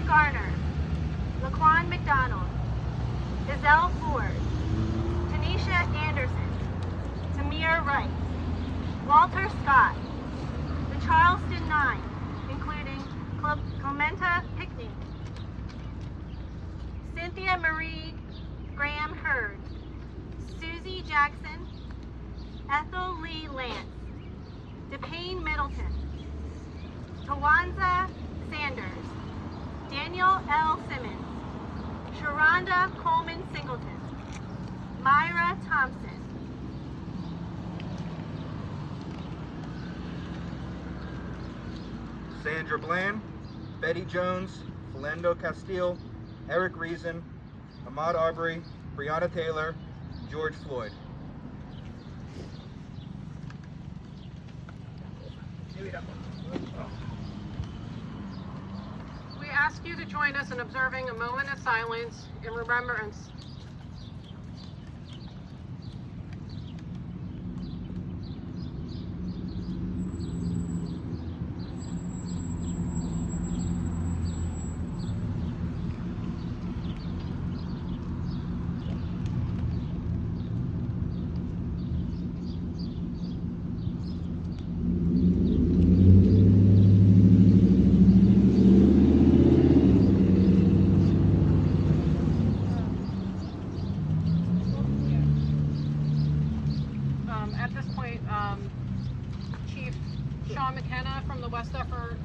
Garner, Laquan McDonald, Gazelle Ford, Tanisha Anderson, Tamir Wright, Walter Scott, the Charleston Nine, including Clementa Pickney, Cynthia Marie Graham Hurd, Susie Jackson, Ethel Lee Lance, DePayne Middleton, Tawanza Sanders, Daniel L. Simmons, Sharonda Coleman Singleton, Myra Thompson, Sandra Bland, Betty Jones, Philando Castile, Eric Reason, Ahmad Arbery, Breonna Taylor, George Floyd. We ask you to join us in observing a moment of silence in remembrance. At this point, Chief McKenna from the Deptford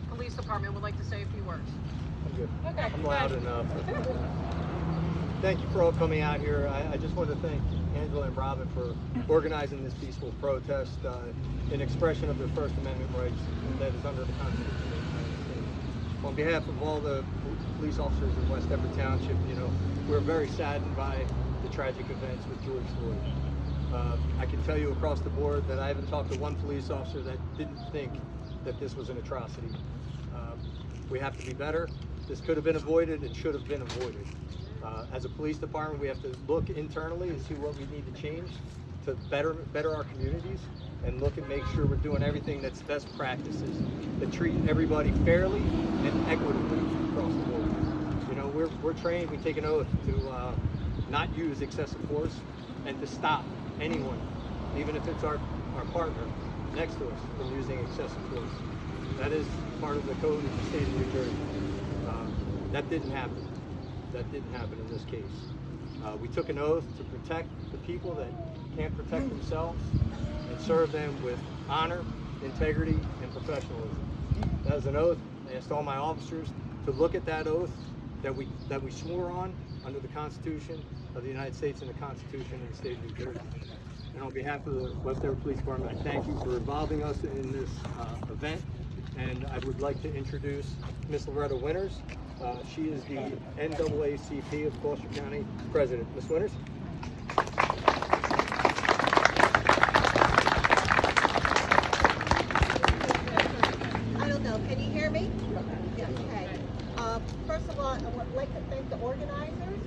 Police Department would like to say a few words. I'm good. Okay. I'm loud enough. Thank you for all coming out here. I just want to thank Angela and Robin for organizing this peaceful protest in expression of their First Amendment rights that is under the Constitution of the United States. On behalf of all the police officers in West Deptford Township, we're very saddened by the tragic events with George Floyd. I can tell you across the board that I haven't talked to one police officer that didn't think that this was an atrocity. We have to be better. This could have been avoided and should have been avoided. As a police department, we have to look internally and see what we need to change to better our communities, and look and make sure we're doing everything that's best practices that treat everybody fairly and equitably across the board. We're trained, we take an oath to not use excessive force and to stop anyone, even if it's our partner next to us, from using excessive force. That is part of the code of the state of New Jersey. That didn't happen. That didn't happen in this case. We took an oath to protect the people that can't protect themselves and serve them with honor, integrity, and professionalism. That was an oath. I asked all my officers to look at that oath that we swore on under the Constitution of the United States and the Constitution of the state of New Jersey. And on behalf of the West Deptford Police Department, I thank you for involving us in this event. And I would like to introduce Miss Loretta Winters. She is the NAACP of Gloucester County President. Miss Winters. I don't know, can you hear me? Yeah, okay. First of all, I would like to thank the organizers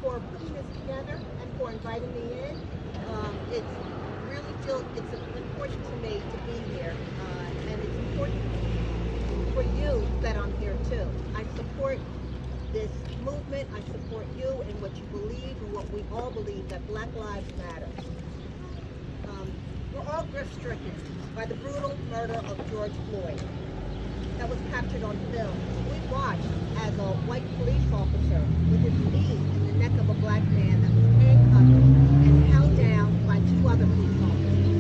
for putting this together and for inviting me in. It's important to me to be here, and it's important for you that I'm here too. I support this movement. I support you and what you believe and what we all believe, that Black Lives Matter. We're all grief-stricken by the brutal murder of George Floyd that was captured on film. We watched as a white police officer with his knee in the neck of a black man that was handcuffed and held down by two other police officers.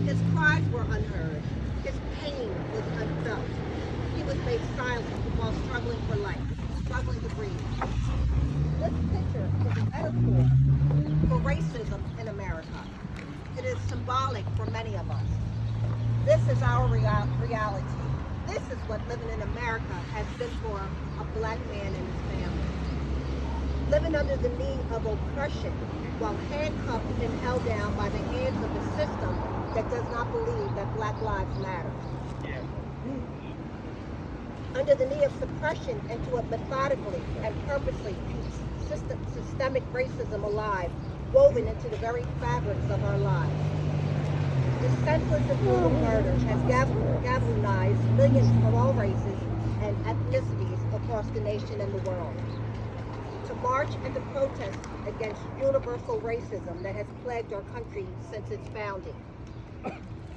His cries were unheard. His pain was unfelt. He was made silent while struggling for life, struggling to breathe. This picture is a metaphor for racism in America. It is symbolic for many of us. This is our reality. This is what living in America has been for a black man and his family. Living under the knee of oppression while handcuffed and held down by the hands of a system that does not believe that Black lives matter. Yeah. Under the knee of suppression and to a methodically and purposely keep systemic racism alive, woven into the very fabrics of our lives. This senseless and brutal murder has galvanized millions of all races and ethnicities across the nation and the world. To march and to protest against universal racism that has plagued our country since its founding.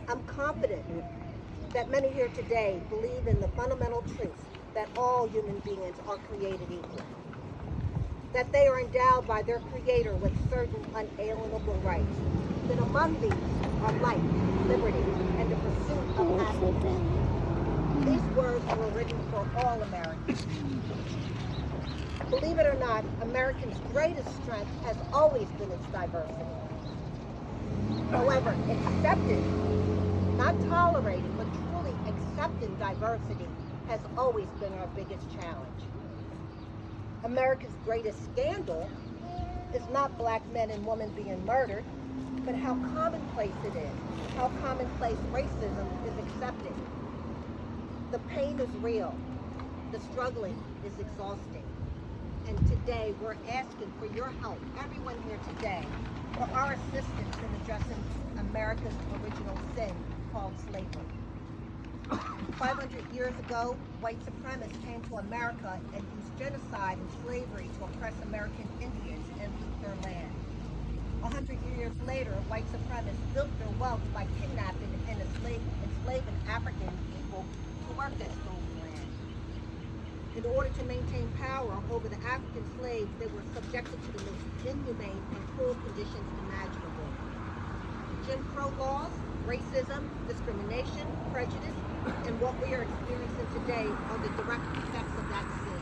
I'm confident that many here today believe in the fundamental truth that all human beings are created equal, that they are endowed by their Creator with certain unalienable rights, that among these are life, liberty, and the pursuit of happiness. These words were written for all Americans. Believe it or not, Americans' greatest strength has always been its diversity. However, accepting, not tolerating, but truly accepting diversity has always been our biggest challenge. America's greatest scandal is not black men and women being murdered, but how commonplace it is, how commonplace racism is accepted. The pain is real, the struggling is exhausting. And today we're asking for your help, everyone here today, for our assistance in addressing America's original sin called slavery. 500 years ago, white supremacists came to America and used genocide and slavery to oppress American Indians and loot their land. 100 years later, white supremacists built their wealth by kidnapping and enslaving African people to work that stolen land. In order to maintain power over the African slaves, they were subjected to the most inhumane and cruel conditions imaginable. Jim Crow laws, racism, discrimination, prejudice, and what we are experiencing today are the direct effects of that sin.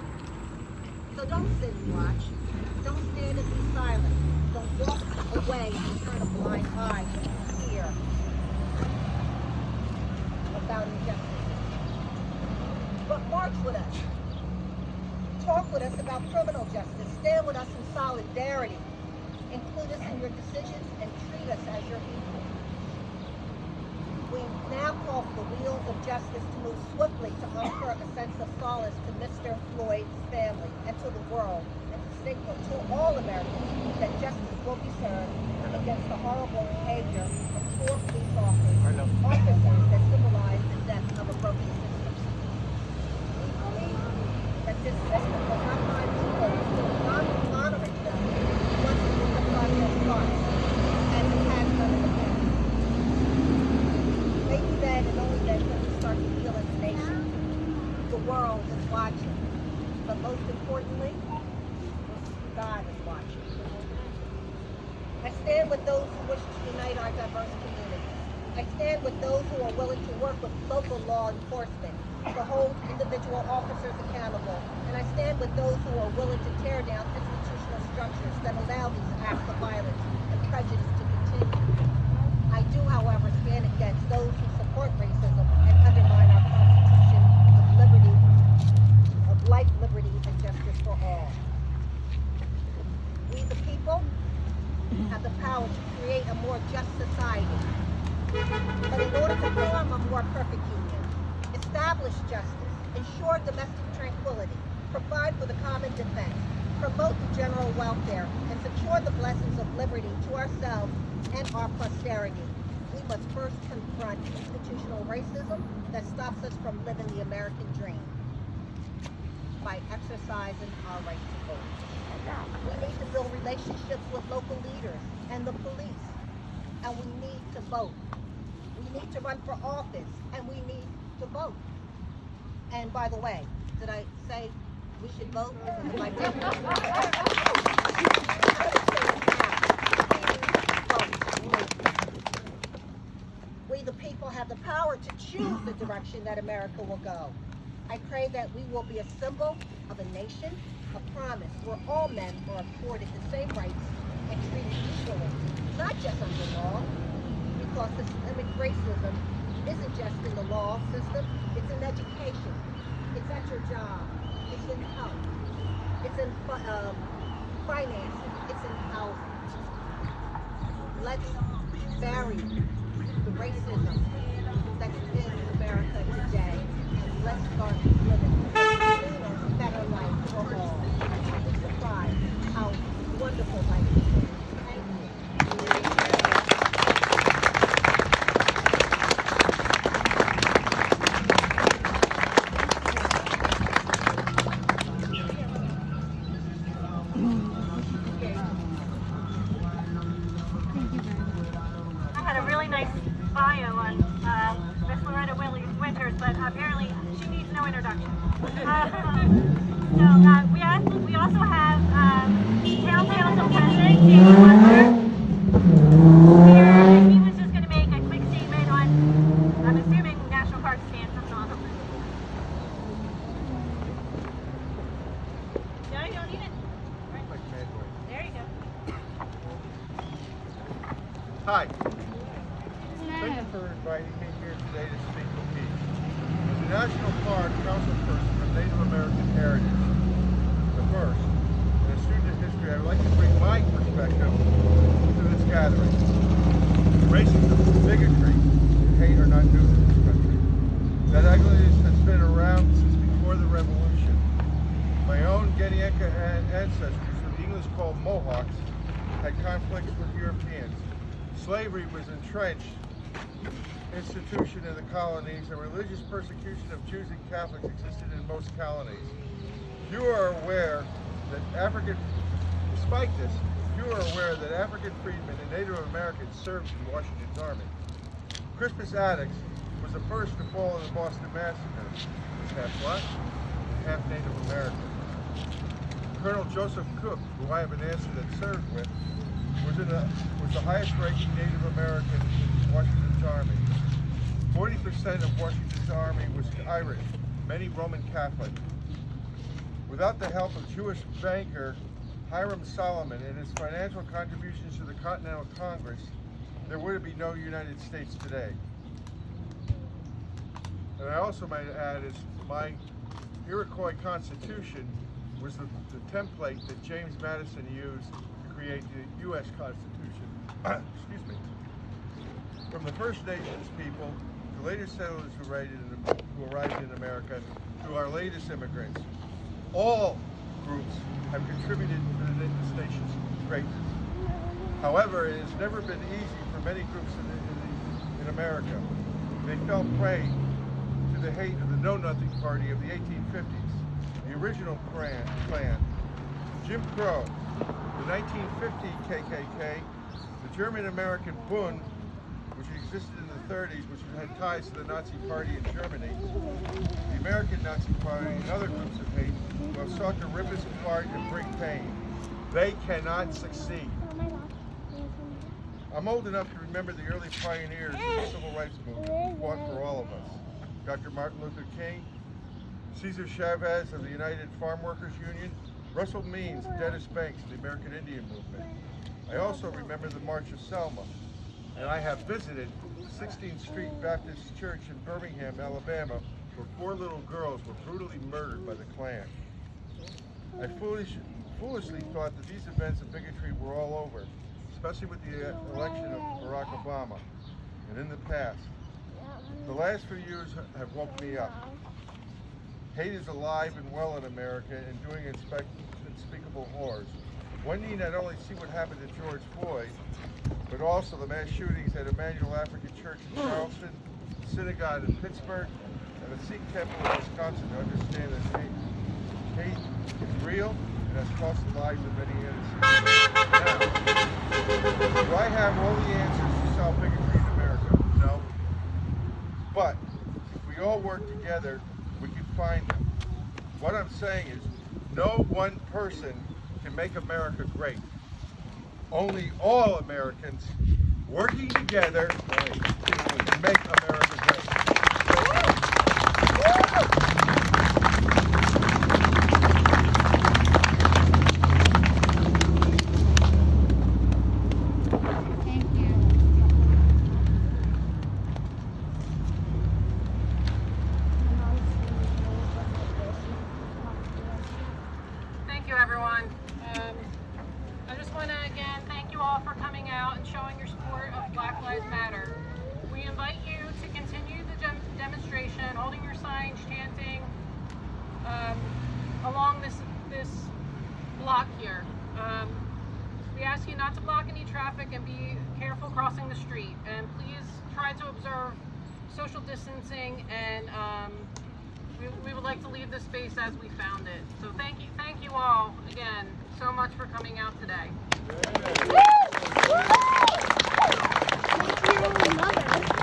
So don't sit and watch. Don't stand and be silent. Don't walk away and turn a blind eye to fear about injustice. But march with us. Talk with us about criminal justice. Stand with us in solidarity. Include us in your decisions and treat us as your equal. We now call for the wheels of justice to move swiftly to offer a sense of solace to Mr. Floyd's family and to the world, and to signal to all Americans that justice will be served against the horrible behavior of poor police officers that symbolize the death of a broken system. We believe that this system will not find loopholes to monitoring them once the process starts, as it has done in the past. Maybe then and only then can we start to heal as a nation. The world is watching, but most importantly, God is watching. I stand with those who wish to unite our diverse communities. I stand with those who are willing to work with local law enforcement to hold individual officers accountable. And I stand with those who are willing to tear down institutional structures that allow these acts of violence and prejudice to continue. I do, however, stand against those who support racism and undermine our Constitution of liberty, of life, liberty, and justice for all. We, the people, have the power to create a more just society. But in order to form a more perfect union, establish justice, ensure domestic tranquility, provide for the common defense, promote the general welfare, and secure the blessings of liberty to ourselves and our posterity, we must first confront institutional racism that stops us from living the American dream by exercising our right to vote. We need to build relationships with local leaders and the police, and we need to vote. We need to run for office, and we need to vote. And by the way, did I say we should vote? We, the people, have the power to choose the direction that America will go. I pray that we will be a symbol of a nation, a promise where all men are afforded the same rights and treated equally, not just under law, because systemic racism isn't just in the law system, it's in education, it's at your job, it's in health, it's in finances, it's in housing. Let's bury the racism that's in America today, and let's start living a better life for all. You'd be surprised how wonderful life is. Thank you. Hi. Thank you for inviting me here today to speak with you. As a National Park Councilperson of Native American heritage, the first, and a student of history, I would like to bring my perspective to this gathering. Racism, bigotry, and hate are not new to this country. That ugliness has been around since before the Revolution. My own Gedienka ancestors, who the English called Mohawks, had conflicts with Europeans. Slavery was entrenched institution in the colonies, and religious persecution of Jews and Catholics existed in most colonies. You are aware that despite this, you are aware that African freedmen and Native Americans served in Washington's army. Crispus Attucks was the first to fall in the Boston Massacre. He was half black and half Native American. Colonel Joseph Cook, who I have an ancestor that served with, was the highest-ranking Native American in Washington's army. 40% of Washington's army was Irish, many Roman Catholic. Without the help of Jewish banker Hiram Solomon and his financial contributions to the Continental Congress, there would be no United States today. And I also might add is my Iroquois Constitution was the template that James Madison used to create the U.S. Constitution. Excuse me. From the First Nations people to later settlers who arrived in America to our latest immigrants, all groups have contributed to this nation's greatness. However, it has never been easy for many groups in America. They fell prey to the hate of the Know-Nothing Party of the 1850s, the original Klan, Jim Crow, the 1950 KKK, the German-American Bund, which existed in the 30s, which had ties to the Nazi Party in Germany, the American Nazi Party, and other groups of hate who have sought to rip us apart and bring pain. They cannot succeed. I'm old enough to remember the early pioneers of the Civil Rights Movement who fought for all of us. Dr. Martin Luther King, Cesar Chavez of the United Farm Workers Union, Russell Means and Dennis Banks of the American Indian Movement. I also remember the March of Selma, and I have visited the 16th Street Baptist Church in Birmingham, Alabama, where 4 little girls were brutally murdered by the Klan. I foolishly thought that these events of bigotry were all over, especially with the election of Barack Obama, and in the past. The last few years have woke me up. Hate is alive and well in America and doing unspeakable horrors. One need not only see what happened to George Floyd, but also the mass shootings at Emmanuel African Church in Charleston, the synagogue in Pittsburgh, and the Sikh temple in Wisconsin to understand that hate is real and has cost the lives of many innocents. Now, do I have all the answers to solve bigotry in America? No. But if we all work together, we can find them. What I'm saying is, no one person can make America great. Only all Americans working together can make America great. Thank you, everyone. I just want to again thank you all for coming out and showing your support of Black Lives Matter. We invite you to continue the demonstration, holding your signs, chanting along this block here. We ask you not to block any traffic and be careful crossing the street. And please try to observe social distancing, and we would like to leave this space as we found it. So thank you all again so much for coming out today. Thank you, Mother.